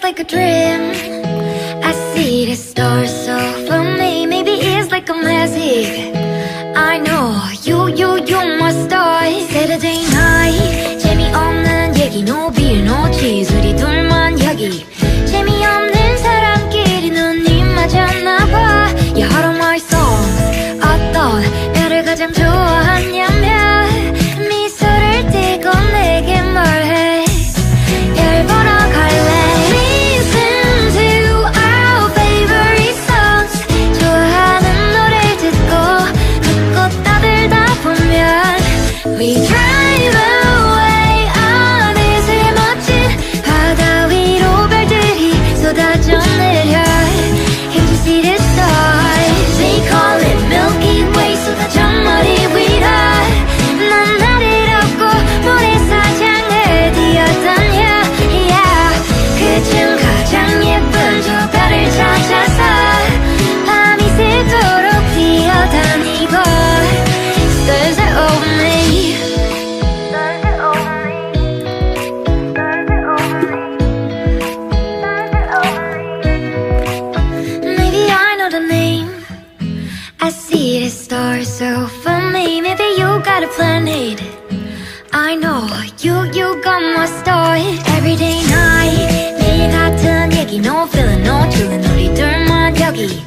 like a dream. I see the stars so for me. Maybe it's like a magic. I know you're my star. Saturday night 재미없는 얘기 no beer no cheese 우리 둘만 여기 재미없는 사람끼리 눈이 맞았나봐. You heard all my songs. 어떤 나를 가장 좋아하냐면 미소를 띠고 내게 말해. 별 보러 갈래. Listen to our favorite songs. 좋아하는 노래 듣고 떠들다 보면 We drive away 어느새 멋진 바다 위로 별들이 쏟아져 내려. Can't you see the stars? They call it Milky Way. 쏟아져 머리 위로 난 나를 업고 모래사장을 뛰어다녀. Yeah. 그중 가장 예쁜 저 별을 찾아서 밤이 새도록 뛰어다니고 Stars are over me. Stars are over me. Stars are over me. Stars are over me. Maybe I know the name. I see the stars so for me. Maybe you got a planet. I know you got my star. Everyday night 매일 같은 얘기 no feeling no chillin 우리 둘만 여기